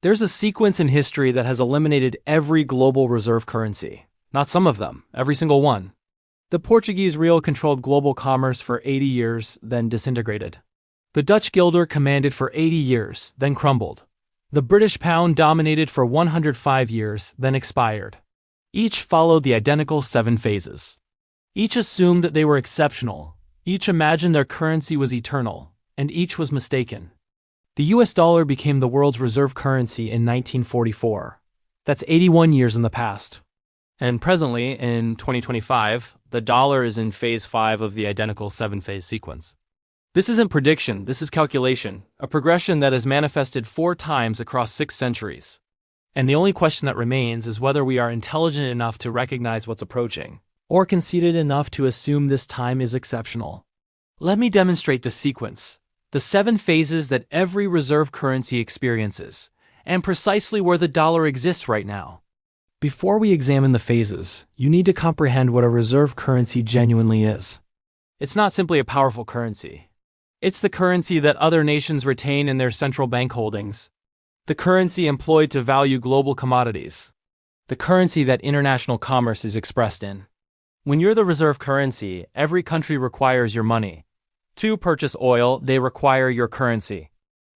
There's a sequence in history that has eliminated every global reserve currency. Not some of them, every single one. The Portuguese real controlled global commerce for 80 years, then disintegrated. The Dutch guilder commanded for 80 years, then crumbled. The British pound dominated for 105 years, then expired. Each followed the identical 7 phases. Each assumed that they were exceptional, each imagined their currency was eternal, and each was mistaken. The US dollar became the world's reserve currency in 1944. That's 81 years in the past. And presently, in 2025, the dollar is in phase 5 of the identical 7-phase sequence. This isn't prediction, this is calculation, a progression that has manifested 4 times across 6 centuries. And the only question that remains is whether we are intelligent enough to recognize what's approaching, or conceited enough to assume this time is exceptional. Let me demonstrate the sequence, the 7 phases that every reserve currency experiences, and precisely where the dollar exists right now. Before we examine the phases, you need to comprehend what a reserve currency genuinely is. It's not simply a powerful currency. It's the currency that other nations retain in their central bank holdings. The currency employed to value global commodities. The currency that international commerce is expressed in. When you're the reserve currency, every country requires your money. To purchase oil, they require your currency.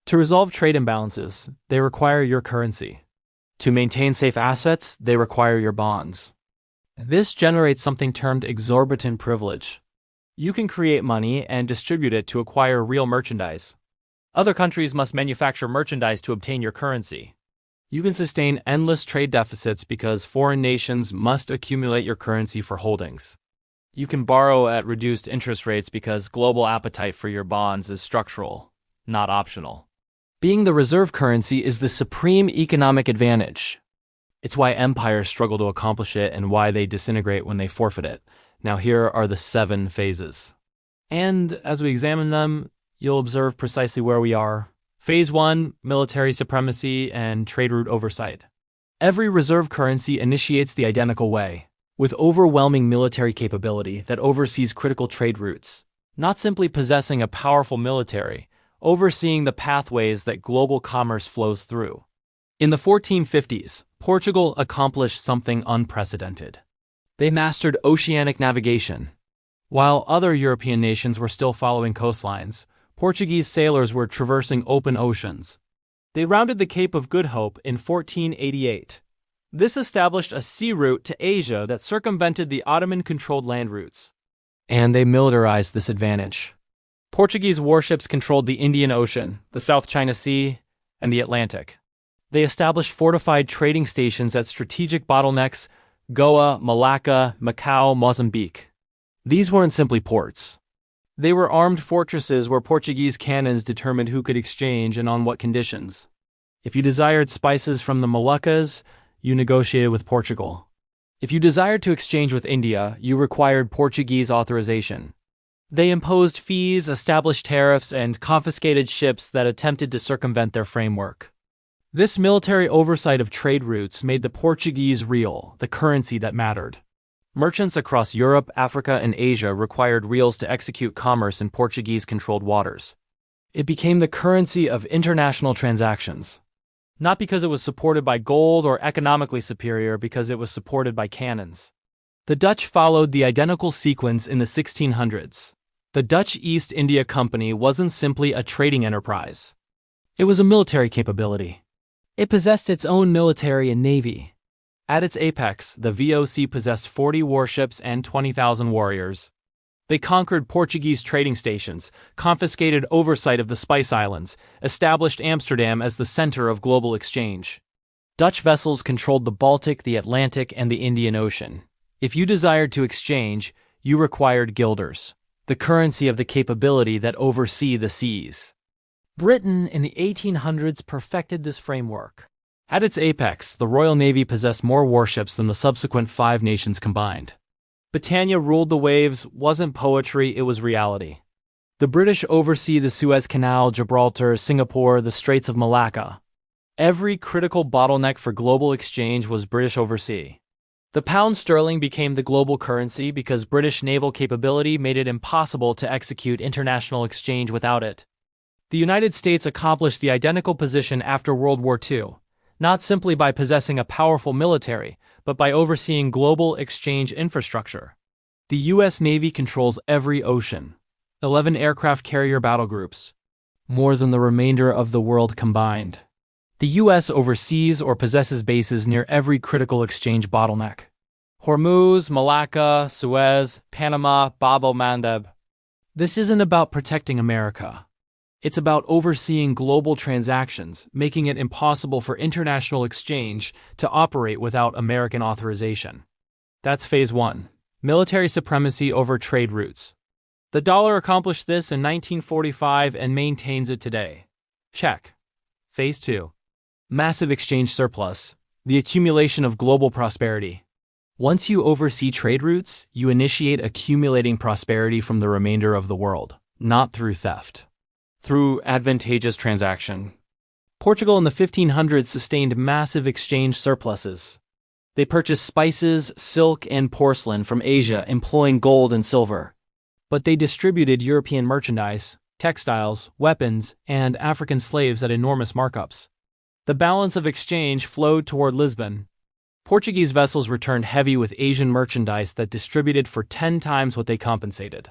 To resolve trade imbalances, they require your currency. To maintain safe assets, they require your bonds. This generates something termed exorbitant privilege. You can create money and distribute it to acquire real merchandise. Other countries must manufacture merchandise to obtain your currency. You can sustain endless trade deficits because foreign nations must accumulate your currency for holdings. You can borrow at reduced interest rates because global appetite for your bonds is structural, not optional. Being the reserve currency is the supreme economic advantage. It's why empires struggle to accomplish it and why they disintegrate when they forfeit it. Now here are the 7 phases. And as we examine them, you'll observe precisely where we are. Phase 1, military supremacy and trade route oversight. Every reserve currency initiates the identical way, with overwhelming military capability that oversees critical trade routes, not simply possessing a powerful military, overseeing the pathways that global commerce flows through. In the 1450s, Portugal accomplished something unprecedented. They mastered oceanic navigation. While other European nations were still following coastlines, Portuguese sailors were traversing open oceans. They rounded the Cape of Good Hope in 1488. This established a sea route to Asia that circumvented the Ottoman-controlled land routes. And they militarized this advantage. Portuguese warships controlled the Indian Ocean, the South China Sea, and the Atlantic. They established fortified trading stations at strategic bottlenecks Goa, Malacca, Macau, Mozambique. These weren't simply ports. They were armed fortresses where Portuguese cannons determined who could exchange and on what conditions. If you desired spices from the Moluccas, you negotiated with Portugal. If you desired to exchange with India, you required Portuguese authorization. They imposed fees, established tariffs, and confiscated ships that attempted to circumvent their framework. This military oversight of trade routes made the Portuguese real, the currency that mattered. Merchants across Europe, Africa, and Asia required reals to execute commerce in Portuguese-controlled waters. It became the currency of international transactions. Not because it was supported by gold or economically superior, because it was supported by cannons. The Dutch followed the identical sequence in the 1600s. The Dutch East India Company wasn't simply a trading enterprise. It was a military capability. It possessed its own military and navy. At its apex, the VOC possessed 40 warships and 20,000 warriors. They conquered Portuguese trading stations, confiscated oversight of the Spice Islands, established Amsterdam as the center of global exchange. Dutch vessels controlled the Baltic, the Atlantic, and the Indian Ocean. If you desired to exchange, you required guilders, the currency of the capability that oversee the seas. Britain in the 1800s perfected this framework. At its apex, the Royal Navy possessed more warships than the subsequent 5 nations combined. Britannia ruled the waves wasn't poetry, it was reality. The British oversee the Suez Canal, Gibraltar, Singapore, the Straits of Malacca. Every critical bottleneck for global exchange was British oversee. The pound sterling became the global currency because British naval capability made it impossible to execute international exchange without it. The United States accomplished the identical position after World War II. not simply by possessing a powerful military, but by overseeing global exchange infrastructure. The U.S. Navy controls every ocean, 11 aircraft carrier battle groups, more than the remainder of the world combined. The U.S. oversees or possesses bases near every critical exchange bottleneck. Hormuz, Malacca, Suez, Panama, Bab el-Mandeb. This isn't about protecting America. It's about overseeing global transactions, making it impossible for international exchange to operate without American authorization. That's Phase 1. Military supremacy over trade routes. The dollar accomplished this in 1945 and maintains it today. Check. Phase 2. Massive exchange surplus. The accumulation of global prosperity. Once you oversee trade routes, you initiate accumulating prosperity from the remainder of the world, not through theft. Through advantageous transaction. Portugal in the 1500s sustained massive exchange surpluses. They purchased spices, silk, and porcelain from Asia, employing gold and silver. But they distributed European merchandise, textiles, weapons, and African slaves at enormous markups. The balance of exchange flowed toward Lisbon. Portuguese vessels returned heavy with Asian merchandise that distributed for 10 times what they compensated.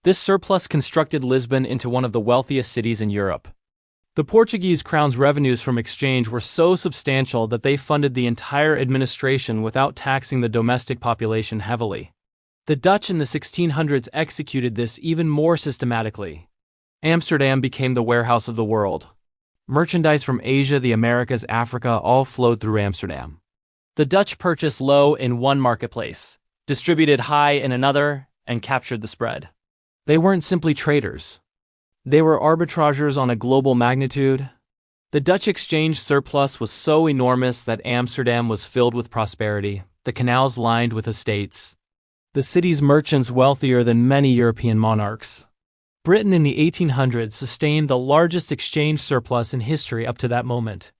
This surplus constructed Lisbon into one of the wealthiest cities in Europe. The Portuguese crown's revenues from exchange were so substantial that they funded the entire administration without taxing the domestic population heavily. The Dutch in the 1600s executed this even more systematically. Amsterdam became the warehouse of the world. Merchandise from Asia, the Americas, Africa all flowed through Amsterdam. The Dutch purchased low in one marketplace, distributed high in another, and captured the spread. They weren't simply traders. They were arbitrageurs on a global magnitude. The Dutch exchange surplus was so enormous that Amsterdam was filled with prosperity, the canals lined with estates, the city's merchants wealthier than many European monarchs. Britain in the 1800s sustained the largest exchange surplus in history up to that moment.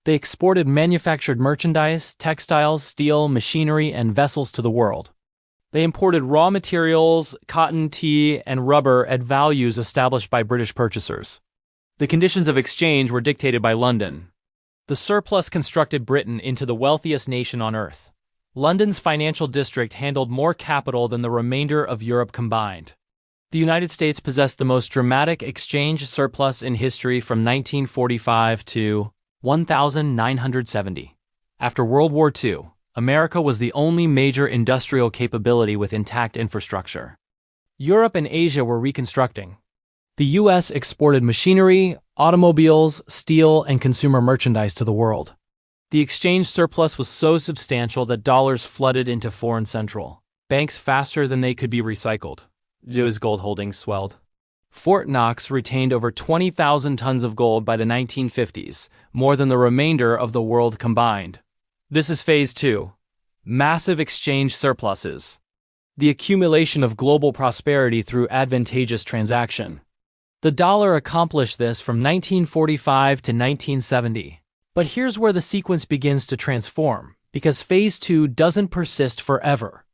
They exported manufactured merchandise, textiles, steel, machinery, and vessels to the world. They imported raw materials, cotton, tea, and rubber at values established by British purchasers. The conditions of exchange were dictated by London. The surplus constructed Britain into the wealthiest nation on earth. London's financial district handled more capital than the remainder of Europe combined. The United States possessed the most dramatic exchange surplus in history from 1945 to 1970. After World War II, America was the only major industrial capability with intact infrastructure. Europe and Asia were reconstructing. The U.S. exported machinery, automobiles, steel, and consumer merchandise to the world. The exchange surplus was so substantial that dollars flooded into foreign central banks faster than they could be recycled. U.S. gold holdings swelled. Fort Knox retained over 20,000 tons of gold by the 1950s, more than the remainder of the world combined. This is Phase 2. Massive exchange surpluses. The accumulation of global prosperity through advantageous transaction. The dollar accomplished this from 1945 to 1970. But here's where the sequence begins to transform, because Phase 2 doesn't persist forever.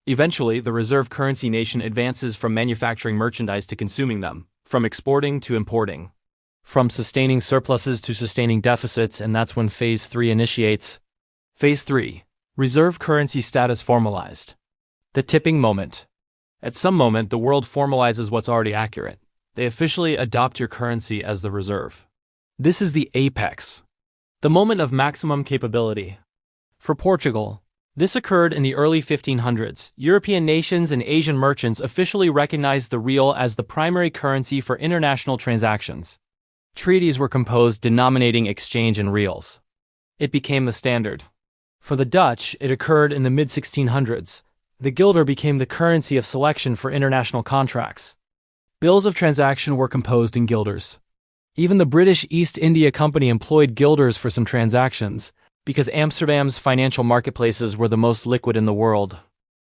Eventually, the reserve currency nation advances from manufacturing merchandise to consuming them, from exporting to importing, from sustaining surpluses to sustaining deficits, and that's when Phase 3 initiates. Phase 3. Reserve currency status formalized. The tipping moment. At some moment, the world formalizes what's already accurate. They officially adopt your currency as the reserve. This is the apex. The moment of maximum capability. For Portugal, this occurred in the early 1500s. European nations and Asian merchants officially recognized the real as the primary currency for international transactions. Treaties were composed denominating exchange in reals. It became the standard. For the Dutch, it occurred in the mid-1600s. The guilder became the currency of selection for international contracts. Bills of transaction were composed in guilders. Even the British East India Company employed guilders for some transactions, because Amsterdam's financial marketplaces were the most liquid in the world.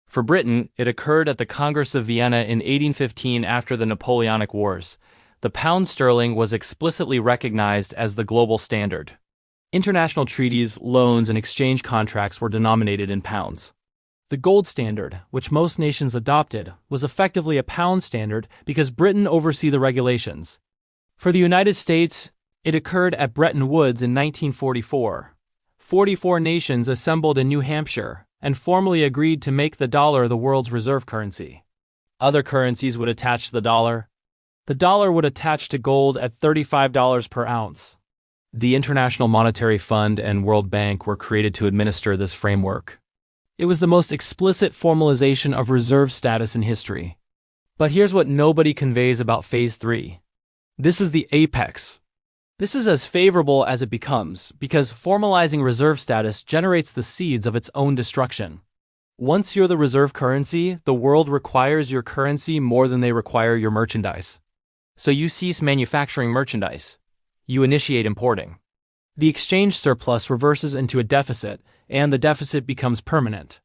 For Britain, it occurred at the Congress of Vienna in 1815 after the Napoleonic Wars. The pound sterling was explicitly recognized as the global standard. International treaties, loans, and exchange contracts were denominated in pounds. The gold standard, which most nations adopted, was effectively a pound standard because Britain oversaw the regulations. For the United States, it occurred at Bretton Woods in 1944. 44 nations assembled in New Hampshire and formally agreed to make the dollar the world's reserve currency. Other currencies would attach to the dollar. The dollar would attach to gold at $35 per ounce. The International Monetary Fund and World Bank were created to administer this framework. It was the most explicit formalization of reserve status in history. But here's what nobody conveys about Phase 3. This is the apex. This is as favorable as it becomes, because formalizing reserve status generates the seeds of its own destruction. Once you're the reserve currency, the world requires your currency more than they require your merchandise. So you cease manufacturing merchandise. You initiate importing. The exchange surplus reverses into a deficit, and the deficit becomes permanent.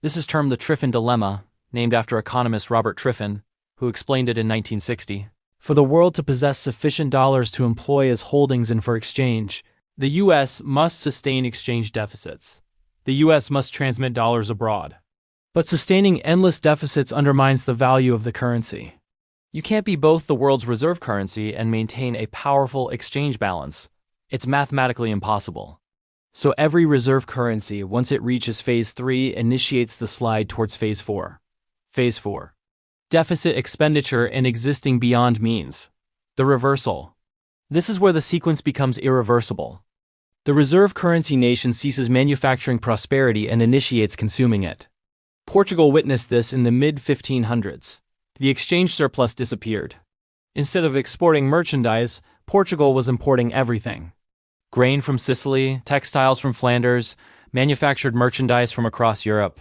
This is termed the Triffin dilemma, named after economist Robert Triffin, who explained it in 1960. For the world to possess sufficient dollars to employ as holdings and for exchange, the U.S. must sustain exchange deficits. The U.S. must transmit dollars abroad. But sustaining endless deficits undermines the value of the currency. You can't be both the world's reserve currency and maintain a powerful exchange balance. It's mathematically impossible. So every reserve currency, once it reaches Phase 3, initiates the slide towards Phase 4. Phase 4. Deficit expenditure and existing beyond means. The reversal. This is where the sequence becomes irreversible. The reserve currency nation ceases manufacturing prosperity and initiates consuming it. Portugal witnessed this in the mid-1500s. The exchange surplus disappeared. Instead of exporting merchandise, Portugal was importing everything. Grain from Sicily, textiles from Flanders, manufactured merchandise from across Europe.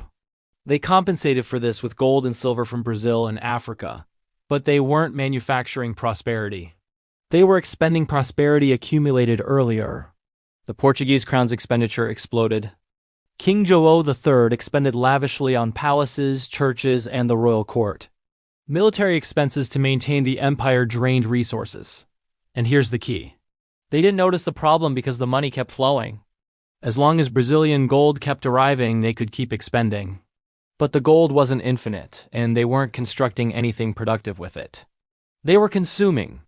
They compensated for this with gold and silver from Brazil and Africa, but they weren't manufacturing prosperity. They were expending prosperity accumulated earlier. The Portuguese crown's expenditure exploded. King João III expended lavishly on palaces, churches, and the royal court. Military expenses to maintain the empire drained resources. And here's the key. They didn't notice the problem because the money kept flowing. As long as Brazilian gold kept arriving, they could keep expending. But the gold wasn't infinite, and they weren't constructing anything productive with it. They were consuming.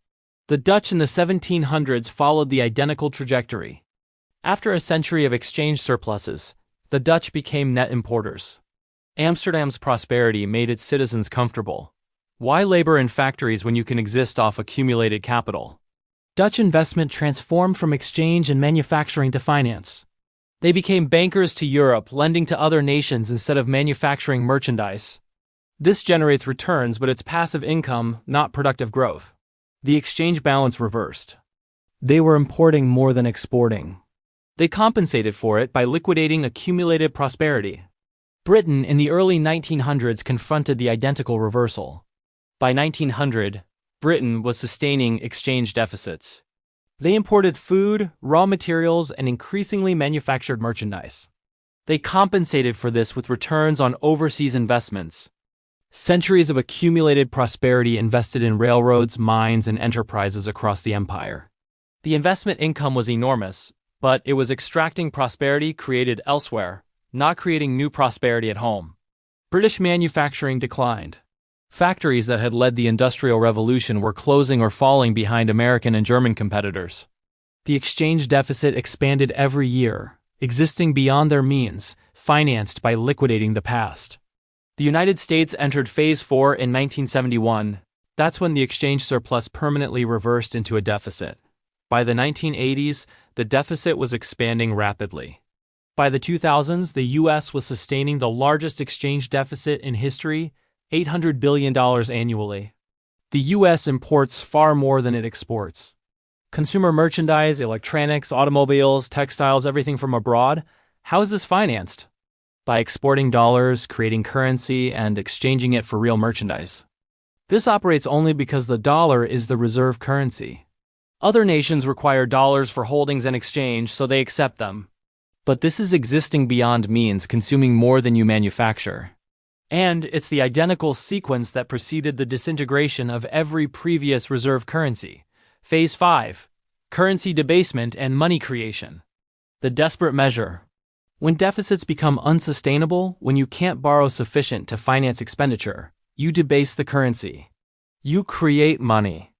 The Dutch in the 1700s followed the identical trajectory. After a century of exchange surpluses, the Dutch became net importers. Amsterdam's prosperity made its citizens comfortable. Why labor in factories when you can exist off accumulated capital? Dutch investment transformed from exchange and manufacturing to finance. They became bankers to Europe, lending to other nations instead of manufacturing merchandise. This generates returns, but it's passive income, not productive growth. The exchange balance reversed. They were importing more than exporting. They compensated for it by liquidating accumulated prosperity. Britain in the early 1900s confronted the identical reversal. By 1900, Britain was sustaining exchange deficits. They imported food, raw materials, and increasingly manufactured merchandise. They compensated for this with returns on overseas investments. Centuries of accumulated prosperity invested in railroads, mines, and enterprises across the empire. The investment income was enormous, but it was extracting prosperity created elsewhere, not creating new prosperity at home. British manufacturing declined. Factories that had led the Industrial Revolution were closing or falling behind American and German competitors. The exchange deficit expanded every year, existing beyond their means, financed by liquidating the past. The United States entered Phase 4 in 1971. That's when the exchange surplus permanently reversed into a deficit. By the 1980s, the deficit was expanding rapidly. By the 2000s, the U.S. was sustaining the largest exchange deficit in history, $800 billion annually. The U.S. imports far more than it exports. Consumer merchandise, electronics, automobiles, textiles, everything from abroad. How is this financed? By exporting dollars, creating currency, and exchanging it for real merchandise. This operates only because the dollar is the reserve currency. Other nations require dollars for holdings and exchange, so they accept them. But this is existing beyond means, consuming more than you manufacture. And it's the identical sequence that preceded the disintegration of every previous reserve currency. Phase 5. Currency debasement and money creation. The desperate measure. When deficits become unsustainable, when you can't borrow sufficient to finance expenditure, you debase the currency. You create money.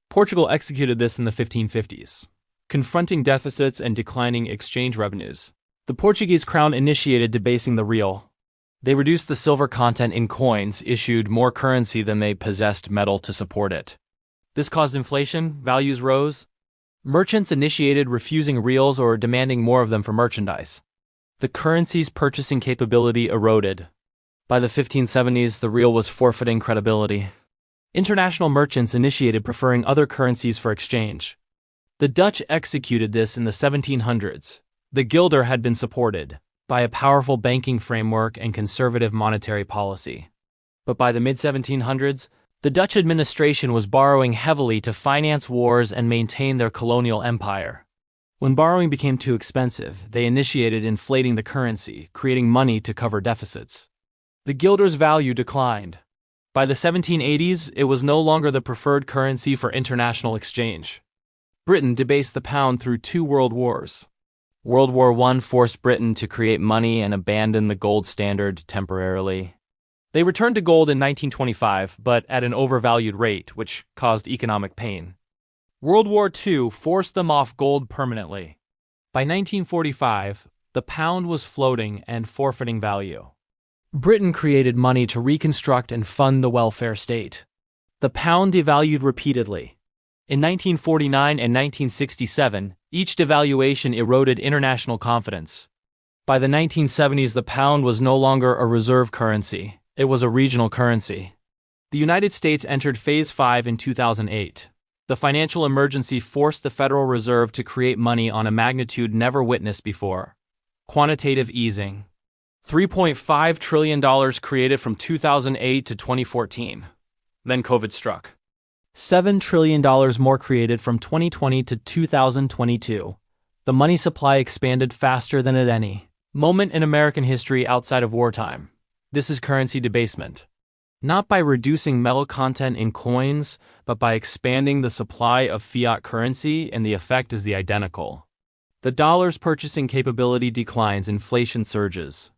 Portugal executed this in the 1550s, confronting deficits and declining exchange revenues. The Portuguese crown initiated debasing the real. They reduced the silver content in coins, issued more currency than they possessed metal to support it. This caused inflation, values rose. Merchants initiated refusing reals or demanding more of them for merchandise. The currency's purchasing capability eroded. By the 1570s, the real was forfeiting credibility. International merchants initiated preferring other currencies for exchange. The Dutch executed this in the 1700s. The guilder had been supported by a powerful banking framework and conservative monetary policy. But by the mid-1700s, the Dutch administration was borrowing heavily to finance wars and maintain their colonial empire. When borrowing became too expensive, they initiated inflating the currency, creating money to cover deficits. The guilder's value declined. By the 1780s, it was no longer the preferred currency for international exchange. Britain debased the pound through 2 world wars. World War I forced Britain to create money and abandon the gold standard temporarily. They returned to gold in 1925, but at an overvalued rate, which caused economic pain. World War II forced them off gold permanently. By 1945, the pound was floating and forfeiting value. Britain created money to reconstruct and fund the welfare state. The pound devalued repeatedly. In 1949 and 1967, each devaluation eroded international confidence. By the 1970s, the pound was no longer a reserve currency, it was a regional currency. The United States entered Phase 5 in 2008. The financial emergency forced the Federal Reserve to create money on a magnitude never witnessed before. Quantitative easing. $3.5 trillion created from 2008 to 2014. Then COVID struck. $7 trillion more created from 2020 to 2022. The money supply expanded faster than at any moment in American history outside of wartime. This is currency debasement. Not by reducing metal content in coins, but by expanding the supply of fiat currency, and the effect is the identical. The dollar's purchasing capability declines, inflation surges.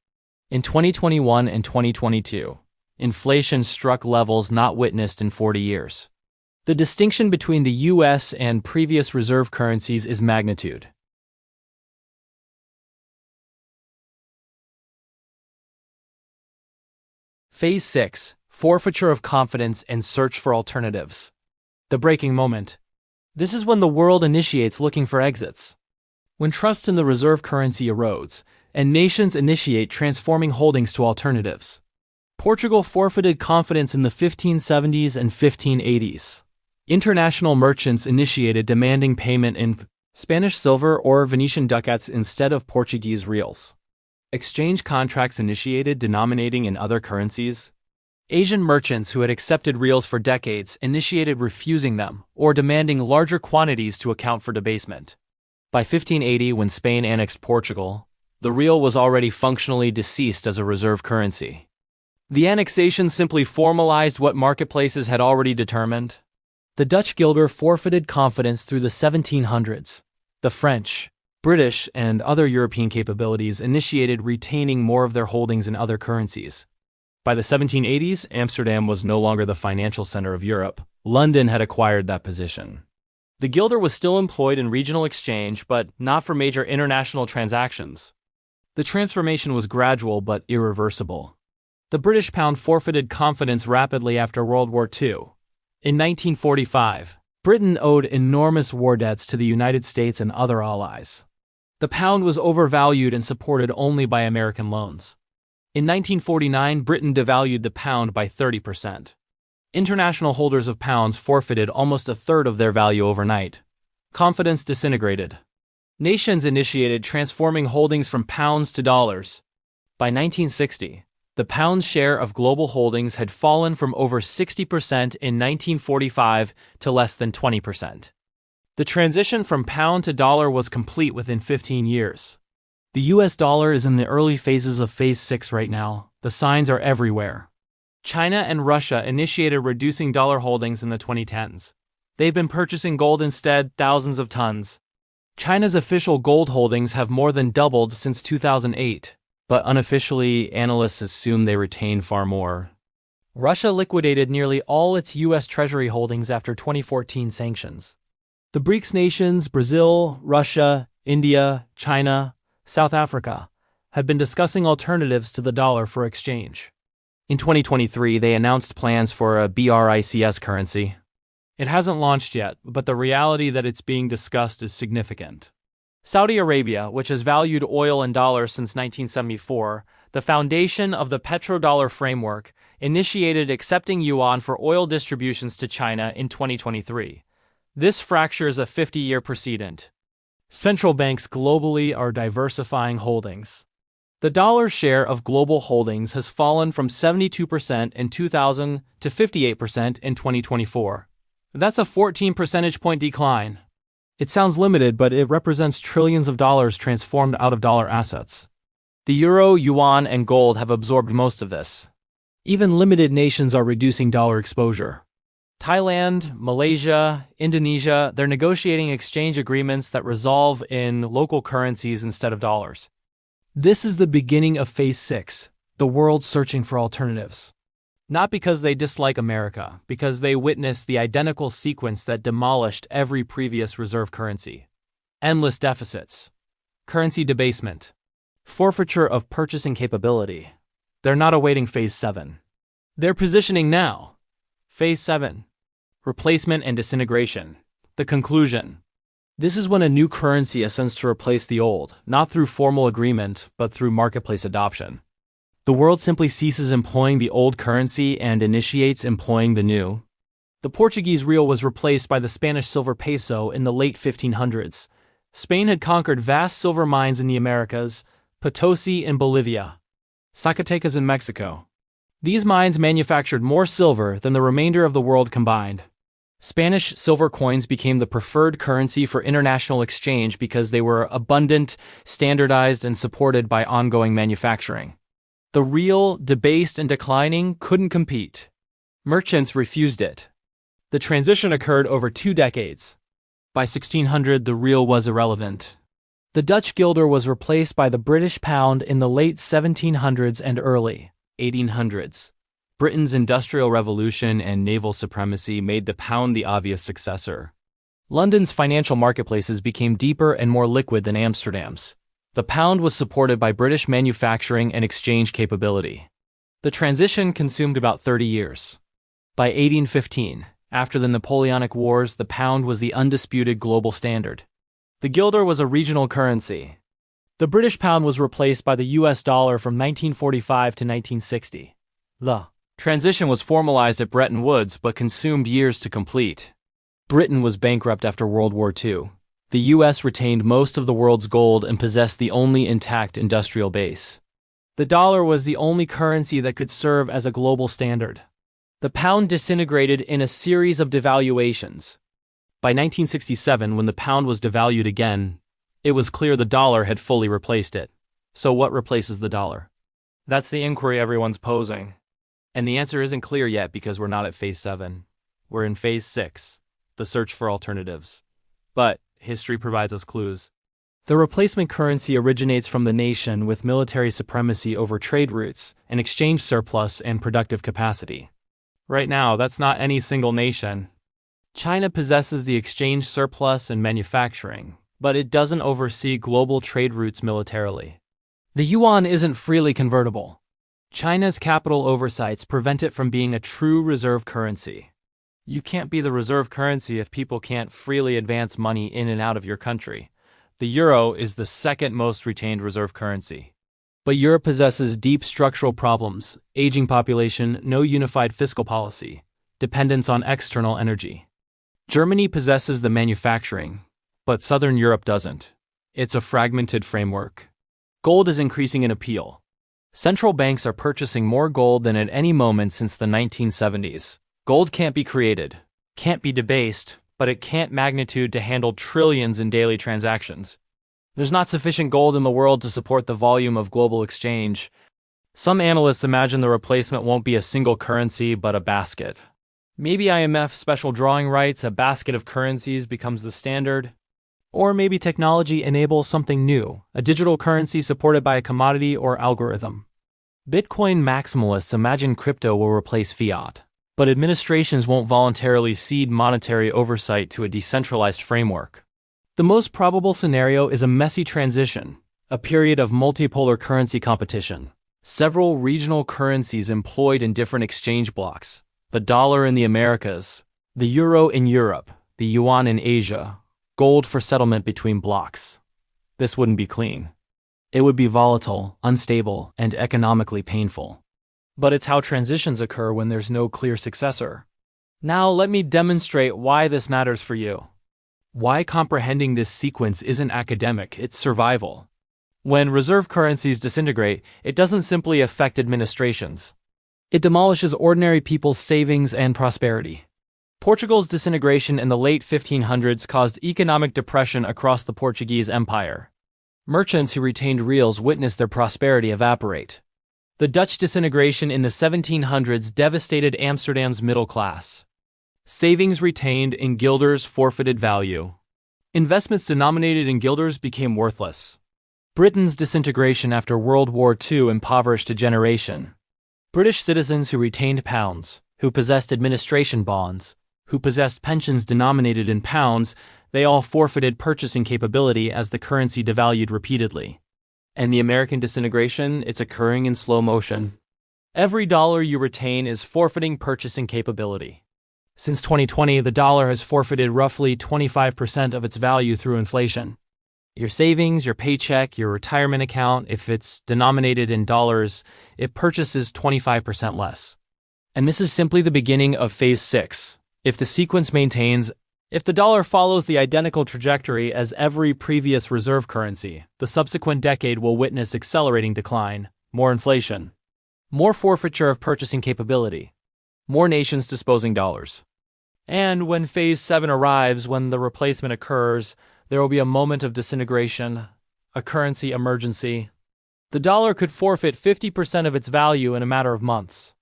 In 2021 and 2022, inflation struck levels not witnessed in 40 years. The distinction between the U.S. and previous reserve currencies is magnitude. Phase 6. Forfeiture of confidence and search for alternatives. The breaking moment. This is when the world initiates looking for exits. When trust in the reserve currency erodes, and nations initiate transforming holdings to alternatives. Portugal forfeited confidence in the 1570s and 1580s. International merchants initiated demanding payment in Spanish silver or Venetian ducats instead of Portuguese reals. Exchange contracts initiated denominating in other currencies. Asian merchants who had accepted reals for decades initiated refusing them or demanding larger quantities to account for debasement. By 1580, when Spain annexed Portugal, the real was already functionally deceased as a reserve currency. The annexation simply formalized what marketplaces had already determined. The Dutch guilder forfeited confidence through the 1700s. The French, British, and other European capabilities initiated retaining more of their holdings in other currencies. By the 1780s, Amsterdam was no longer the financial center of Europe. London had acquired that position. The guilder was still employed in regional exchange, but not for major international transactions. The transformation was gradual but irreversible. The British pound forfeited confidence rapidly after World War II. In 1945, Britain owed enormous war debts to the United States and other allies. The pound was overvalued and supported only by American loans. In 1949, Britain devalued the pound by 30%. International holders of pounds forfeited almost a third of their value overnight. Confidence disintegrated. Nations initiated transforming holdings from pounds to dollars. By 1960, the pound's share of global holdings had fallen from over 60% in 1945 to less than 20%. The transition from pound to dollar was complete within 15 years. The US dollar is in the early phases of Phase 6 right now. The signs are everywhere. China and Russia initiated reducing dollar holdings in the 2010s. They've been purchasing gold instead, thousands of tons. China's official gold holdings have more than doubled since 2008. But unofficially, analysts assume they retain far more. Russia liquidated nearly all its U.S. Treasury holdings after 2014 sanctions. The BRICS nations, Brazil, Russia, India, China, South Africa, have been discussing alternatives to the dollar for exchange. In 2023, they announced plans for a BRICS currency. It hasn't launched yet, but the reality that it's being discussed is significant. Saudi Arabia, which has valued oil and dollars since 1974, the foundation of the petrodollar framework, initiated accepting yuan for oil distributions to China in 2023. This fractures a 50-year precedent. Central banks globally are diversifying holdings. The dollar's share of global holdings has fallen from 72% in 2000 to 58% in 2024. That's a 14 percentage point decline. It sounds limited, but it represents trillions of dollars transformed out of dollar assets. The euro, yuan, and gold have absorbed most of this. Even limited nations are reducing dollar exposure. Thailand, Malaysia, Indonesia, they're negotiating exchange agreements that resolve in local currencies instead of dollars. This is the beginning of Phase 6, the world searching for alternatives. Not because they dislike America, because they witnessed the identical sequence that demolished every previous reserve currency. Endless deficits, currency debasement, forfeiture of purchasing capability. They're not awaiting Phase 7. They're positioning now. Phase 7. Replacement and disintegration. The conclusion. This is when a new currency ascends to replace the old, not through formal agreement, but through marketplace adoption. The world simply ceases employing the old currency and initiates employing the new. The Portuguese real was replaced by the Spanish silver peso in the late 1500s. Spain had conquered vast silver mines in the Americas, Potosi in Bolivia, Zacatecas in Mexico. These mines manufactured more silver than the remainder of the world combined. Spanish silver coins became the preferred currency for international exchange because they were abundant, standardized, and supported by ongoing manufacturing. The real, debased and declining, couldn't compete. Merchants refused it. The transition occurred over 2 decades. By 1600, the real was irrelevant. The Dutch guilder was replaced by the British pound in the late 1700s and early 1800s. Britain's Industrial Revolution and naval supremacy made the pound the obvious successor. London's financial marketplaces became deeper and more liquid than Amsterdam's. The pound was supported by British manufacturing and exchange capability. The transition consumed about 30 years. By 1815, after the Napoleonic Wars, the pound was the undisputed global standard. The guilder was a regional currency. The British pound was replaced by the US dollar from 1945 to 1960. The transition was formalized at Bretton Woods but consumed years to complete. Britain was bankrupt after World War II. The US retained most of the world's gold and possessed the only intact industrial base. The dollar was the only currency that could serve as a global standard. The pound disintegrated in a series of devaluations. By 1967, when the pound was devalued again, it was clear the dollar had fully replaced it. So what replaces the dollar? That's the inquiry everyone's posing. And the answer isn't clear yet because we're not at Phase 7. We're in Phase 6, the search for alternatives. But history provides us clues. The replacement currency originates from the nation with military supremacy over trade routes, an exchange surplus, and productive capacity. Right now, that's not any single nation. China possesses the exchange surplus and manufacturing, but it doesn't oversee global trade routes militarily. The yuan isn't freely convertible. China's capital oversights prevent it from being a true reserve currency. You can't be the reserve currency if people can't freely advance money in and out of your country. The euro is the second most retained reserve currency. But Europe possesses deep structural problems: aging population, no unified fiscal policy, dependence on external energy. Germany possesses the manufacturing, but Southern Europe doesn't. It's a fragmented framework. Gold is increasing in appeal. Central banks are purchasing more gold than at any moment since the 1970s. Gold can't be created, can't be debased, but it can't magnitude to handle trillions in daily transactions. There's not sufficient gold in the world to support the volume of global exchange. Some analysts imagine the replacement won't be a single currency, but a basket. Maybe IMF special drawing rights, a basket of currencies becomes the standard. Or maybe technology enables something new, a digital currency supported by a commodity or algorithm. Bitcoin maximalists imagine crypto will replace fiat, but administrations won't voluntarily cede monetary oversight to a decentralized framework. The most probable scenario is a messy transition, a period of multipolar currency competition. Several regional currencies employed in different exchange blocks: the dollar in the Americas, the euro in Europe, the yuan in Asia, gold for settlement between blocks. This wouldn't be clean. It would be volatile, unstable, and economically painful. But it's how transitions occur when there's no clear successor. Now let me demonstrate why this matters for you. Why comprehending this sequence isn't academic, it's survival. When reserve currencies disintegrate, it doesn't simply affect administrations. It demolishes ordinary people's savings and prosperity. Portugal's disintegration in the late 1500s caused economic depression across the Portuguese Empire. Merchants who retained reals witnessed their prosperity evaporate. The Dutch disintegration in the 1700s devastated Amsterdam's middle class. Savings retained in guilders forfeited value. Investments denominated in guilders became worthless. Britain's disintegration after World War II impoverished a generation. British citizens who retained pounds, who possessed administration bonds, who possessed pensions denominated in pounds, they all forfeited purchasing capability as the currency devalued repeatedly. And the American disintegration, it's occurring in slow motion. Every dollar you retain is forfeiting purchasing capability. Since 2020, the dollar has forfeited roughly 25% of its value through inflation. Your savings, your paycheck, your retirement account, if it's denominated in dollars, it purchases 25% less. And this is simply the beginning of Phase 6. If the sequence maintains, if the dollar follows the identical trajectory as every previous reserve currency, the subsequent decade will witness accelerating decline, more inflation, more forfeiture of purchasing capability, more nations disposing dollars. And when Phase 7 arrives, when the replacement occurs, there will be a moment of disintegration, a currency emergency. The dollar could forfeit 50% of its value in a matter of months.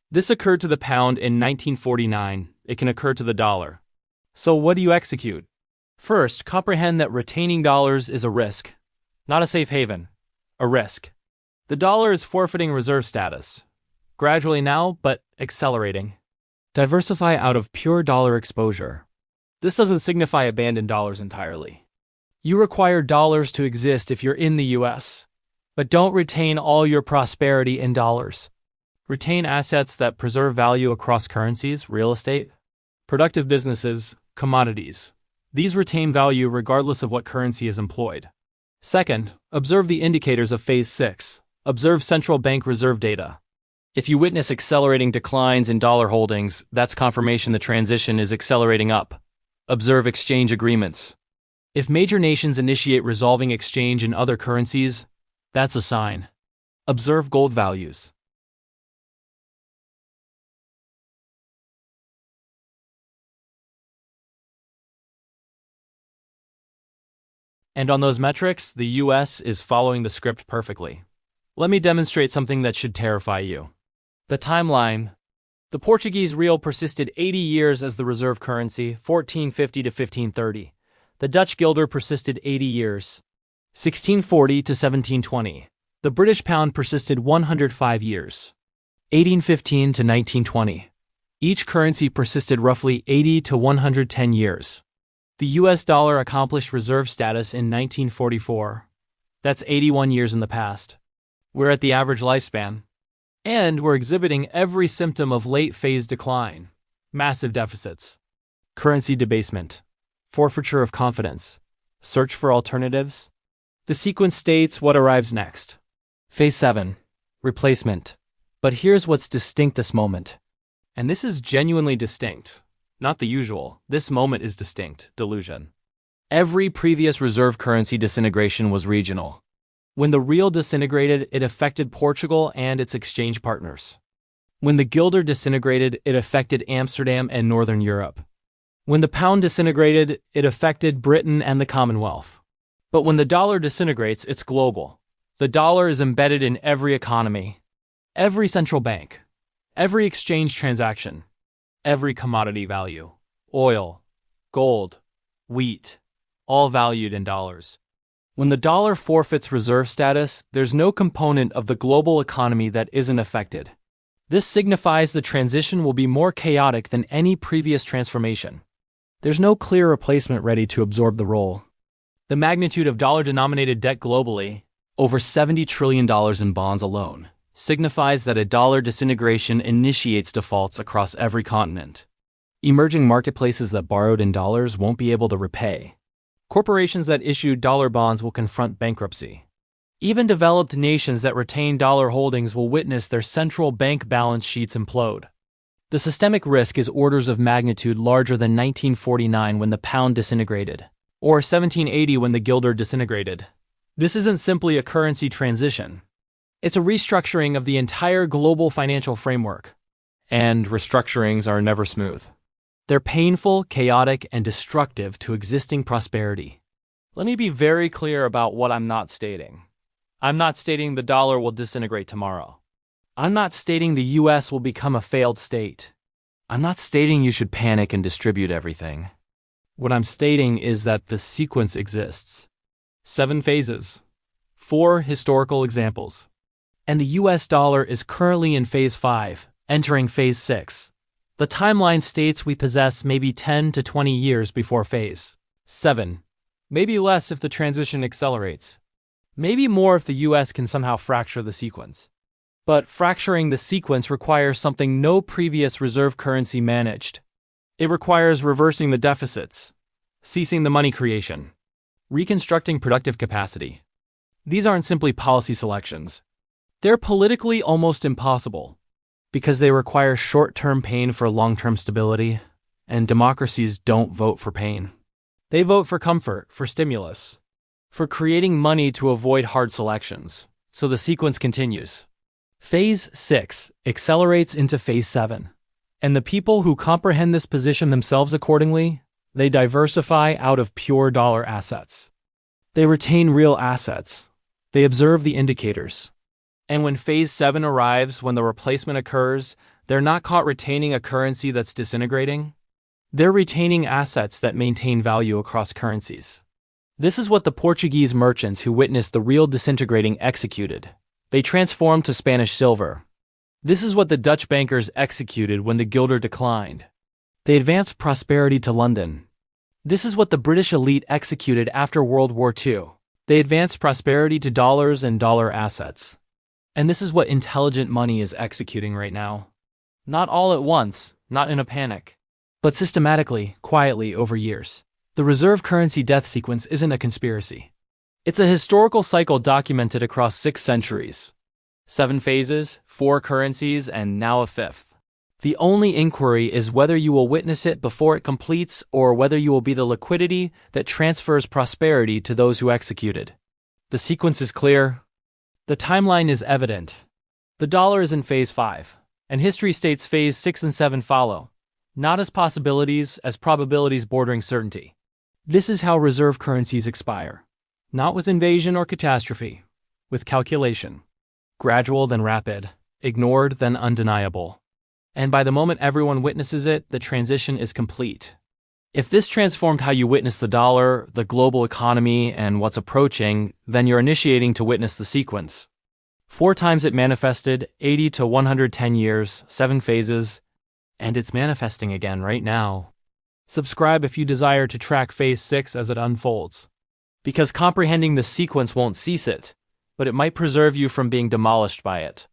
This occurred to the pound in 1949. It can occur to the dollar. So what do you execute? First, comprehend that retaining dollars is a risk, not a safe haven, a risk. The dollar is forfeiting reserve status. Gradually now, but accelerating. Diversify out of pure dollar exposure. This doesn't signify abandon dollars entirely. You require dollars to exist if you're in the US, but don't retain all your prosperity in dollars. Retain assets that preserve value across currencies, real estate, productive businesses, commodities. These retain value regardless of what currency is employed. Second, observe the indicators of Phase 6. Observe central bank reserve data. If you witness accelerating declines in dollar holdings, that's confirmation the transition is accelerating up. Observe exchange agreements. If major nations initiate resolving exchange in other currencies, that's a sign. Observe gold values. And on those metrics, the US is following the script perfectly. Let me demonstrate something that should terrify you. The timeline. The Portuguese real persisted 80 years as the reserve currency, 1450 to 1530. The Dutch guilder persisted 80 years, 1640 to 1720. The British pound persisted 105 years, 1815 to 1920. Each currency persisted roughly 80 to 110 years. The US dollar accomplished reserve status in 1944. That's 81 years in the past. We're at the average lifespan. And we're exhibiting every symptom of late-phase decline. Massive deficits. Currency debasement. Forfeiture of confidence. Search for alternatives. The sequence states what arrives next. Phase 7. Replacement. But here's what's distinct this moment. And this is genuinely distinct. Not the usual. This moment is distinct. Delusion. Every previous reserve currency disintegration was regional. When the real disintegrated, it affected Portugal and its exchange partners. When the guilder disintegrated, it affected Amsterdam and Northern Europe. When the pound disintegrated, it affected Britain and the Commonwealth. But when the dollar disintegrates, it's global. The dollar is embedded in every economy, every central bank, every exchange transaction, every commodity value. Oil, gold, wheat, all valued in dollars. When the dollar forfeits reserve status, there's no component of the global economy that isn't affected. This signifies the transition will be more chaotic than any previous transformation. There's no clear replacement ready to absorb the role. The magnitude of dollar-denominated debt globally, Over $70 trillion in bonds alone signifies that a dollar disintegration initiates defaults across every continent. Emerging marketplaces that borrowed in dollars won't be able to repay. Corporations that issued dollar bonds will confront bankruptcy. Even developed nations that retain dollar holdings will witness their central bank balance sheets implode. The systemic risk is orders of magnitude larger than 1949 when the pound disintegrated, or 1780 when the guilder disintegrated. This isn't simply a currency transition. It's a restructuring of the entire global financial framework. And restructurings are never smooth. They're painful, chaotic, and destructive to existing prosperity. Let me be very clear about what I'm not stating. I'm not stating the dollar will disintegrate tomorrow. I'm not stating the US will become a failed state. I'm not stating you should panic and distribute everything. What I'm stating is that the sequence exists. 7 phases. 4 historical examples. And the US dollar is currently in phase 5, entering phase 6. The timeline states we possess maybe 10 to 20 years before phase 7. Maybe less if the transition accelerates. Maybe more if the US can somehow fracture the sequence. But fracturing the sequence requires something no previous reserve currency managed. It requires reversing the deficits, ceasing the money creation, reconstructing productive capacity. These aren't simply policy selections. They're politically almost impossible, because they require short-term pain for long-term stability, and democracies don't vote for pain. They vote for comfort, for stimulus, for creating money to avoid hard selections, so the sequence continues. Phase 6 accelerates into phase 7, and the people who comprehend this position themselves accordingly, they diversify out of pure dollar assets. They retain real assets. They observe the indicators. And when phase 7 arrives, when the replacement occurs, they're not caught retaining a currency that's disintegrating. They're retaining assets that maintain value across currencies. This is what the Portuguese merchants who witnessed the real disintegrating executed. They transformed to Spanish silver. This is what the Dutch bankers executed when the guilder declined. They advanced prosperity to London. This is what the British elite executed after World War II. They advanced prosperity to dollars and dollar assets. And this is what intelligent money is executing right now. Not all at once, not in a panic, but systematically, quietly over years. The reserve currency death sequence isn't a conspiracy. It's a historical cycle documented across 6 centuries. 7 phases, 4 currencies, and now a 5th. The only inquiry is whether you will witness it before it completes or whether you will be the liquidity that transfers prosperity to those who executed. The sequence is clear. The timeline is evident. The dollar is in phase 5, and history states phase 6 and 7 follow, not as possibilities, as probabilities bordering certainty. This is how reserve currencies expire. Not with invasion or catastrophe, with calculation. Gradual then rapid, ignored then undeniable. And by the moment everyone witnesses it, the transition is complete. If this transformed how you witness the dollar, the global economy, and what's approaching, then you're initiating to witness the sequence. 4 times it manifested, 80 to 110 years, 7 phases, and it's manifesting again right now. Subscribe if you desire to track phase 6 as it unfolds. Because comprehending the sequence won't cease it, but it might preserve you from being demolished by it.